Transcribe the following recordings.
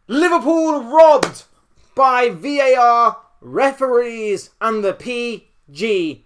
Liverpool robbed by VAR, referees and the PGMOL.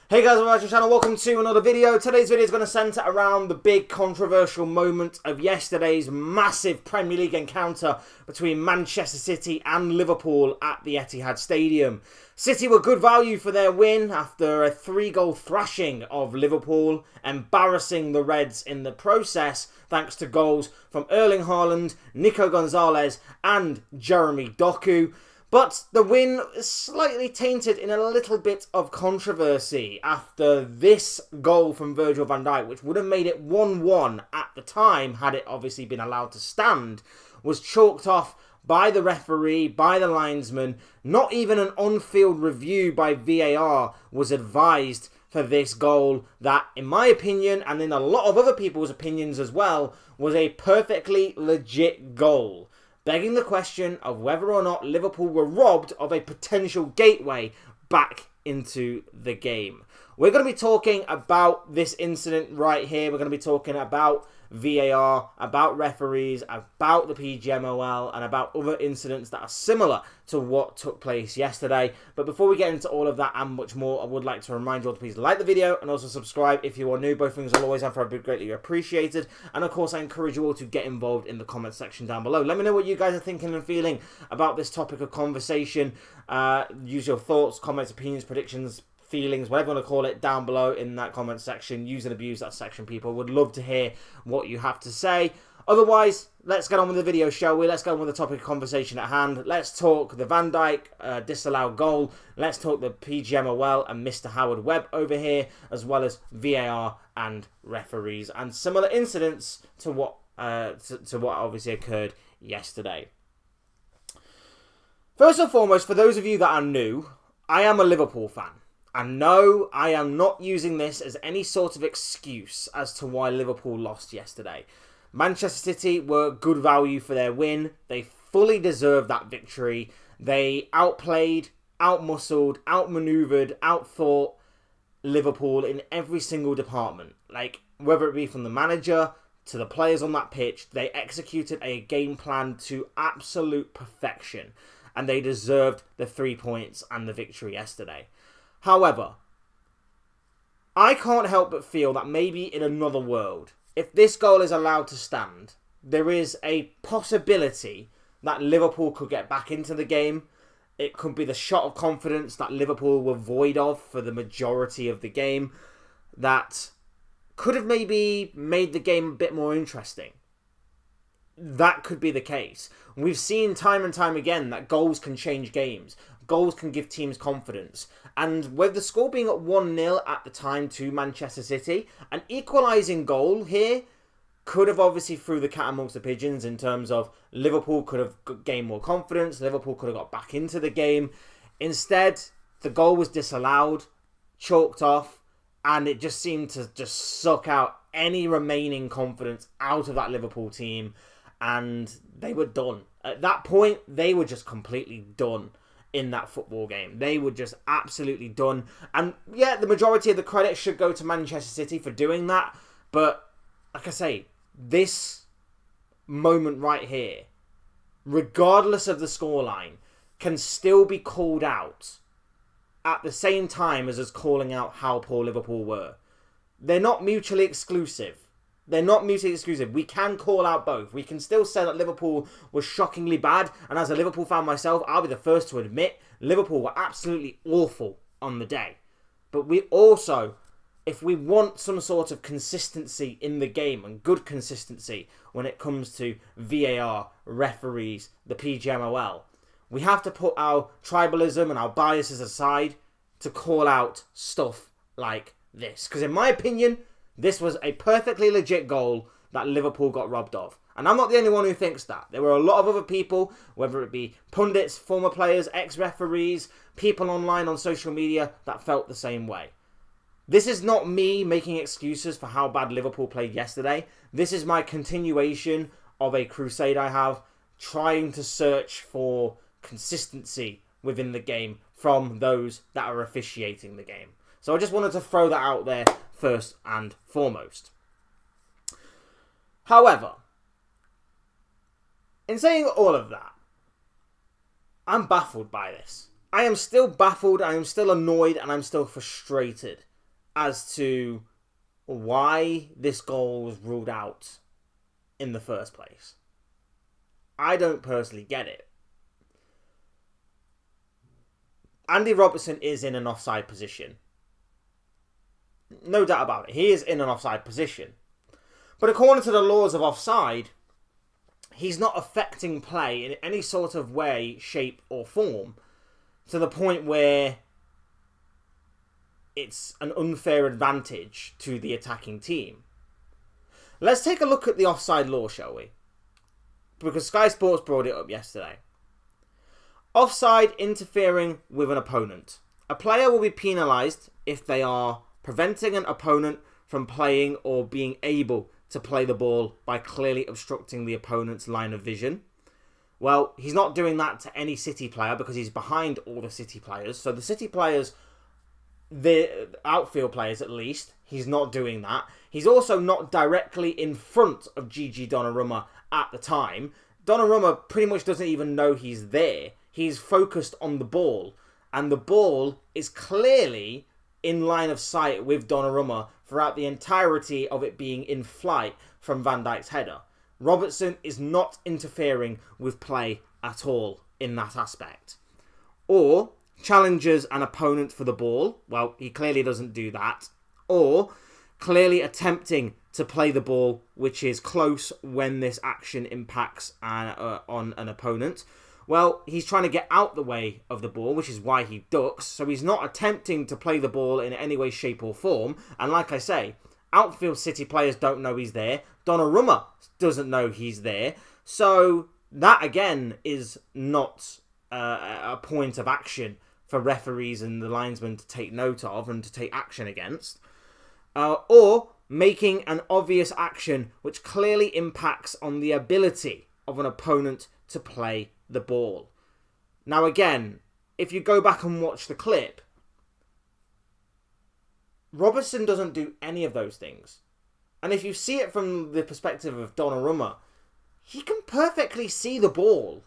Hey guys, welcome to the channel. Welcome to another video. Today's video is going to centre around the big controversial moment of yesterday's massive Premier League encounter between Manchester City and Liverpool at the Etihad Stadium. City were good value for their win after a 3-goal thrashing of Liverpool, embarrassing the Reds in the process thanks to goals from Erling Haaland, Nico Gonzalez and Jeremy Doku. But the win is slightly tainted in a little bit of controversy after this goal from Virgil Van Dijk, which would have made it 1-1 at the time had it obviously been allowed to stand, was chalked off by the referee, by the linesman. Not even an on-field review by VAR was advised for this goal that, in my opinion, and in a lot of other people's opinions as well, was a perfectly legit goal, begging the question of whether or not Liverpool were robbed of a potential gateway back into the game. We're going to be talking about this incident right here. We're going to be talking about VAR, about referees, about the PGMOL, and about other incidents that are similar to what took place yesterday. But before we get into all of that and much more, I would like to remind you all to please like the video and also subscribe if you are new. Both things will always and forever be greatly appreciated. And of course, I encourage you all to get involved in the comment section down below. Let me know what you guys are thinking and feeling about this topic of conversation. Use your thoughts, comments, opinions, predictions, feelings, whatever you want to call it, down below in that comment section. Use and abuse that section, people. Would love to hear what you have to say. Otherwise, let's get on with the video, shall we? Let's get on with the topic of conversation at hand. Let's talk the Van Dijk disallowed goal. Let's talk the PGMOL and Mr. Howard Webb over here, as well as VAR and referees and similar incidents to what what obviously occurred yesterday. First and foremost, for those of you that are new, I am a Liverpool fan. And no, I am not using this as any sort of excuse as to why Liverpool lost yesterday. Manchester City were good value for their win. They fully deserved that victory. They outplayed, outmuscled, outmaneuvered, outthought Liverpool in every single department. Like, whether it be from the manager to the players on that pitch, they executed a game plan to absolute perfection. And they deserved the 3 points and the victory yesterday. However, I can't help but feel that maybe in another world, if this goal is allowed to stand, there is a possibility that Liverpool could get back into the game. It could be the shot of confidence that Liverpool were void of for the majority of the game that could have maybe made the game a bit more interesting. That could be the case. We've seen time and time again that goals can change games. Goals can give teams confidence. And with the score being at 1-0 at the time to Manchester City, an equalising goal here could have obviously threw the cat amongst the pigeons in terms of Liverpool could have gained more confidence. Liverpool could have got back into the game. Instead, the goal was disallowed, chalked off, and it just seemed to just suck out any remaining confidence out of that Liverpool team. And they were done. At that point, they were just completely done in that football game. They were just absolutely done. And yeah, the majority of the credit should go to Manchester City for doing that. But like I say, this moment right here, regardless of the scoreline, can still be called out at the same time as us calling out how poor Liverpool were. They're not mutually exclusive. They're not mutually exclusive. We can call out both. We can still say that Liverpool was shockingly bad. And as a Liverpool fan myself, I'll be the first to admit Liverpool were absolutely awful on the day. But we also, if we want some sort of consistency in the game and good consistency when it comes to VAR, referees, the PGMOL, we have to put our tribalism and our biases aside to call out stuff like this. Because in my opinion, this was a perfectly legit goal that Liverpool got robbed of. And I'm not the only one who thinks that. There were a lot of other people, whether it be pundits, former players, ex-referees, people online on social media that felt the same way. This is not me making excuses for how bad Liverpool played yesterday. This is my continuation of a crusade I have, trying to search for consistency within the game from those that are officiating the game. So I just wanted to throw that out there first and foremost. However, In saying all of that, I'm baffled by this. I am still baffled, I am still annoyed, and I'm still frustrated as to why this goal was ruled out in the first place. I don't personally get it. Andy Robertson is in an offside position. No doubt about it. He is in an offside position. But according to the laws of offside, he's not affecting play in any sort of way, shape or form to the point where it's an unfair advantage to the attacking team. Let's take a look at the offside law, shall we? Because Sky Sports brought it up yesterday. Offside interfering with an opponent. A player will be penalised if they are preventing an opponent from playing or being able to play the ball by clearly obstructing the opponent's line of vision. Well, he's not doing that to any City player because he's behind all the City players. So the City players, the outfield players at least, he's not doing that. He's also not directly in front of Gigi Donnarumma at the time. Donnarumma pretty much doesn't even know he's there. He's focused on the ball. And the ball is clearly in line of sight with Donnarumma throughout the entirety of it being in flight from Van Dijk's header. Robertson is not interfering with play at all in that aspect. Or challenges an opponent for the ball. Well, he clearly doesn't do that. Or clearly attempting to play the ball, which is close when this action impacts on an opponent. Well, he's trying to get out the way of the ball, which is why he ducks. So he's not attempting to play the ball in any way, shape or form. And like I say, outfield City players don't know he's there. Donnarumma doesn't know he's there. So that, again, is not a point of action for referees and the linesman to take note of and to take action against. Or making an obvious action which clearly impacts on the ability of an opponent to play the ball. Now again, if you go back and watch the clip, Robertson doesn't do any of those things. And if you see it from the perspective of Donnarumma, he can perfectly see the ball.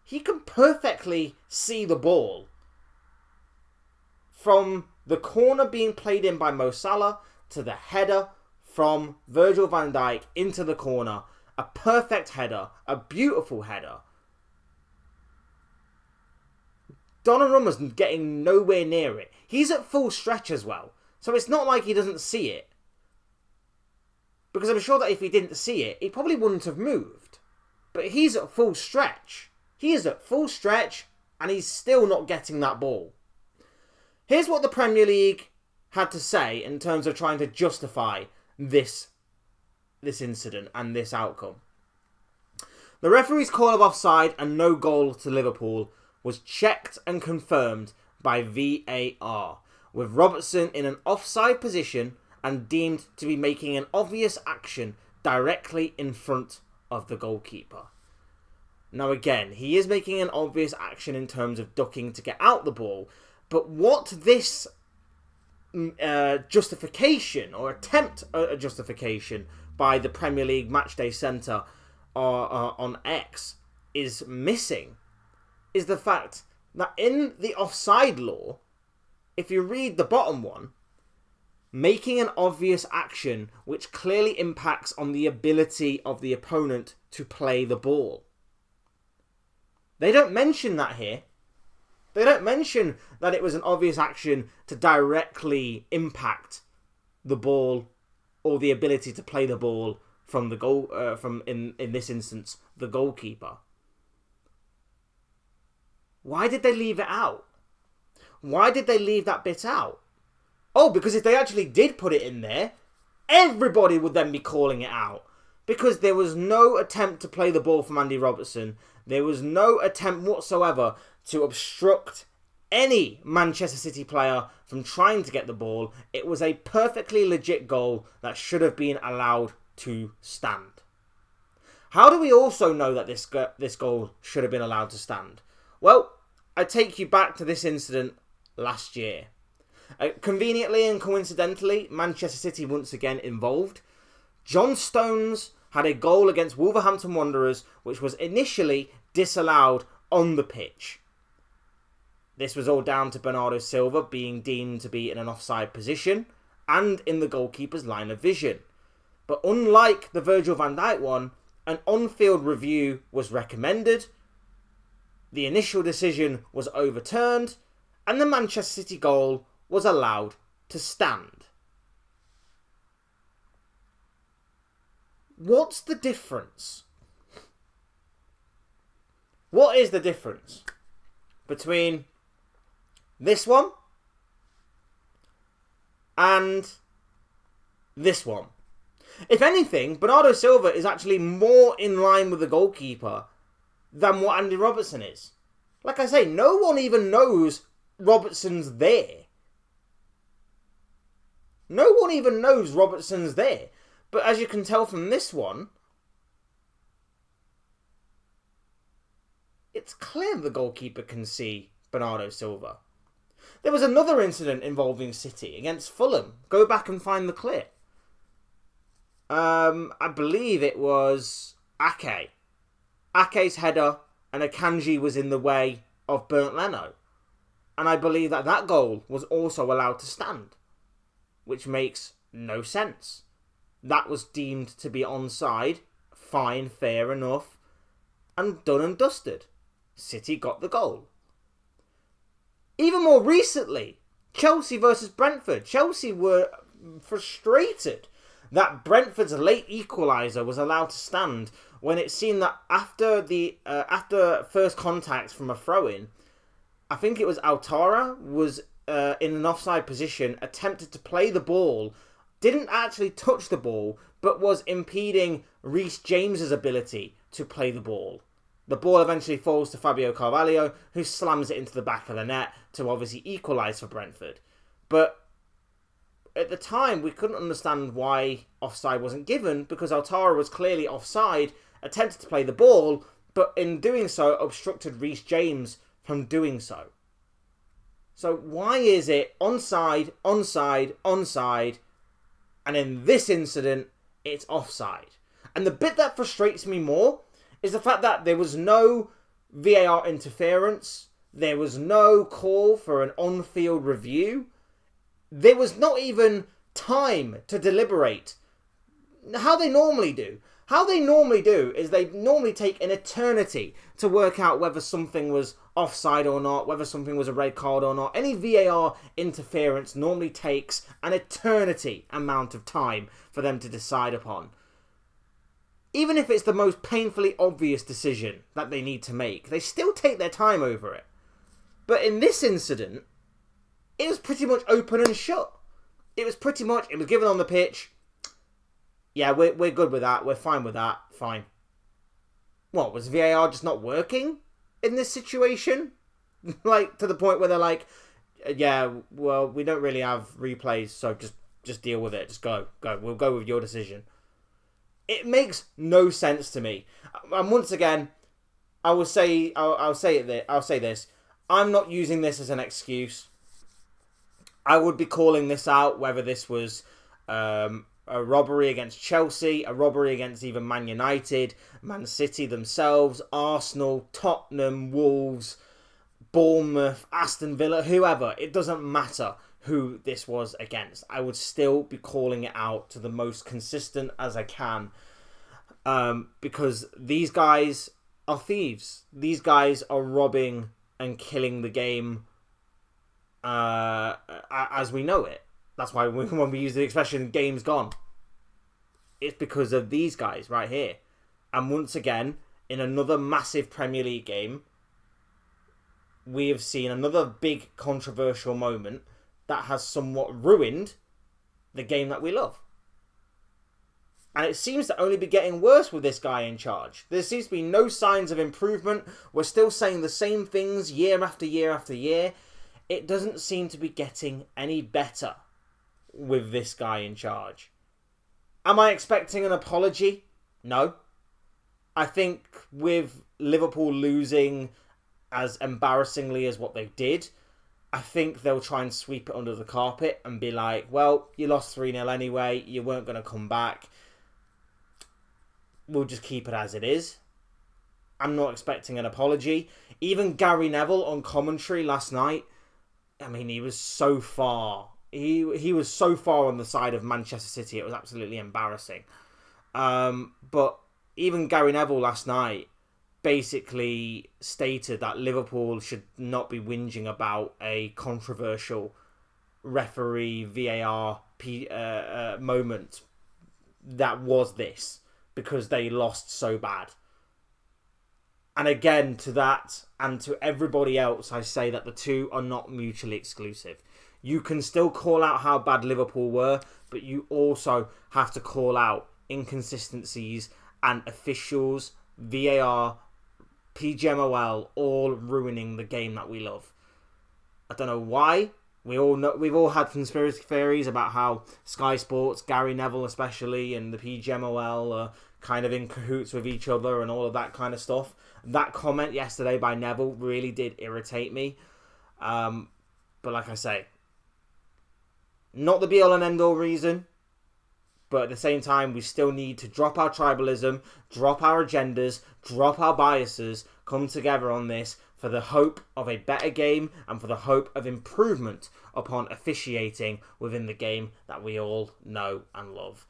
He can perfectly see the ball. From the corner being played in by Mo Salah to the header from Virgil van Dijk into the corner. A perfect header. A beautiful header. Donnarumma's getting nowhere near it. He's at full stretch as well. So it's not like he doesn't see it. Because I'm sure that if he didn't see it, he probably wouldn't have moved. But he's at full stretch. He is at full stretch and he's still not getting that ball. Here's what the Premier League had to say in terms of trying to justify this incident and this outcome. The referee's call of offside and no goal to Liverpool was checked and confirmed by VAR, with Robertson in an offside position and deemed to be making an obvious action directly in front of the goalkeeper. Now again, he is making an obvious action in terms of ducking to get out the ball, but what this justification or attempt at a justification by the Premier League Matchday Centre on X is missing is the fact that in the offside law, if you read the bottom one, making an obvious action which clearly impacts on the ability of the opponent to play the ball. They don't mention that here. They don't mention that it was an obvious action to directly impact the ball or the ability to play the ball from the goal, in this instance, the goalkeeper. Why did they leave it out? Why did they leave that bit out? Oh, because if they actually did put it in there, everybody would then be calling it out. Because there was no attempt to play the ball from Andy Robertson. There was no attempt whatsoever to obstruct any Manchester City player from trying to get the ball. It was a perfectly legit goal that should have been allowed to stand. How do we also know that this goal should have been allowed to stand? Well, I take you back to this incident last year. Conveniently and coincidentally, Manchester City once again involved. John Stones had a goal against Wolverhampton Wanderers which was initially disallowed on the pitch. This was all down to Bernardo Silva being deemed to be in an offside position and in the goalkeeper's line of vision. But unlike the Virgil van Dijk one, an on-field review was recommended, the initial decision was overturned, and the Manchester City goal was allowed to stand. What's the difference? What is the difference between this one and this one? If anything, Bernardo Silva is actually more in line with the goalkeeper than what Andy Robertson is. Like I say, no one even knows Robertson's there. No one even knows Robertson's there. But as you can tell from this one, it's clear the goalkeeper can see Bernardo Silva. There was another incident involving City against Fulham. Go back and find the clip. I believe it was Ake. Ake's header and Akanji was in the way of Bernd Leno. And I believe that that goal was also allowed to stand. Which makes no sense. That was deemed to be onside. Fine, fair enough. And done and dusted. City got the goal. Even more recently, Chelsea versus Brentford. Chelsea were frustrated that Brentford's late equaliser was allowed to stand when it seemed that after first contact from a throw-in, I think it was Altara was in an offside position, attempted to play the ball, didn't actually touch the ball, but was impeding Reece James's ability to play the ball. The ball eventually falls to Fabio Carvalho, who slams it into the back of the net to obviously equalise for Brentford. But at the time, we couldn't understand why offside wasn't given, because Altara was clearly offside, attempted to play the ball, but in doing so, obstructed Reece James from doing so. So why is it onside, onside, onside, and in this incident, it's offside? And the bit that frustrates me more is the fact that there was no VAR interference, there was no call for an on-field review, there was not even time to deliberate. How they normally do. How they normally do is they normally take an eternity to work out whether something was offside or not, whether something was a red card or not. Any VAR interference normally takes an eternity amount of time for them to decide upon. Even if it's the most painfully obvious decision that they need to make, they still take their time over it. But in this incident, it was pretty much open and shut. It was given on the pitch. Yeah, we're good with that. We're fine with that. Fine. What, was VAR just not working in this situation? Like, to the point where they're like, yeah, well, we don't really have replays, so just deal with it. Just go. We'll go with your decision. It makes no sense to me. And once again, I'll say this. I'm not using this as an excuse. I would be calling this out, whether this was a robbery against Chelsea, a robbery against even Man United, Man City themselves, Arsenal, Tottenham, Wolves, Bournemouth, Aston Villa, whoever. It doesn't matter who this was against. I would still be calling it out to the most consistent as I can, because these guys are thieves. These guys are robbing and killing the game as we know it. That's why when we use the expression "game's gone," it's because of these guys right here. And once again, in another massive Premier League game, we have seen another big controversial moment that has somewhat ruined the game that we love. And it seems to only be getting worse with this guy in charge. There seems to be no signs of improvement. We're still saying the same things year after year after year. It doesn't seem to be getting any better with this guy in charge. Am I expecting an apology? No. I think with Liverpool losing as embarrassingly as what they did, I think they'll try and sweep it under the carpet and be like, well, you lost 3-0 anyway, you weren't going to come back. we'll just keep it as it is. I'm not expecting an apology. Even Gary Neville on commentary last night, I mean, he was so far. He was so far on the side of Manchester City, it was absolutely embarrassing. But even Gary Neville last night basically stated that Liverpool should not be whinging about a controversial referee VAR moment that was this, because they lost so bad. And again, to that and to everybody else, I say that the two are not mutually exclusive. You can still call out how bad Liverpool were, but you also have to call out inconsistencies and officials, VAR, PGMOL, all ruining the game that we love. I don't know why. We've all had conspiracy theories about how Sky Sports, Gary Neville especially, and the PGMOL are kind of in cahoots with each other and all of that kind of stuff. That comment yesterday by Neville really did irritate me. But like I say, not the be-all and end-all reason. But at the same time, we still need to drop our tribalism, drop our agendas, drop our biases, come together on this for the hope of a better game and for the hope of improvement upon officiating within the game that we all know and love.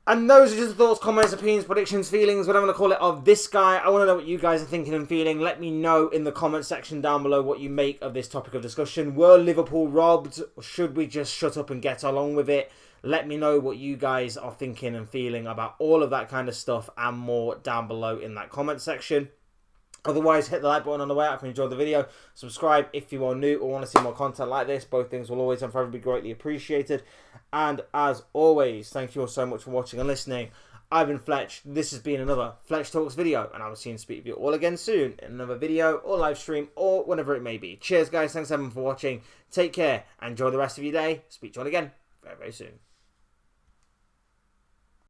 And those are just the thoughts, comments, opinions, predictions, feelings, whatever I want to call it, of this guy. I want to know what you guys are thinking and feeling. Let me know in the comment section down below what you make of this topic of discussion. Were Liverpool robbed? Or should we just shut up and get along with it? Let me know what you guys are thinking and feeling about all of that kind of stuff and more down below in that comment section. Otherwise, hit the like button on the way out if you enjoyed the video. Subscribe if you are new or want to see more content like this. Both things will always and forever be greatly appreciated. And as always, thank you all so much for watching and listening. I've been Fletch. This has been another Fletch Talks video. And I will see and speak with you all again soon in another video or live stream or whatever it may be. Cheers, guys. Thanks everyone for watching. Take care and enjoy the rest of your day. Speak to you all again very, very soon.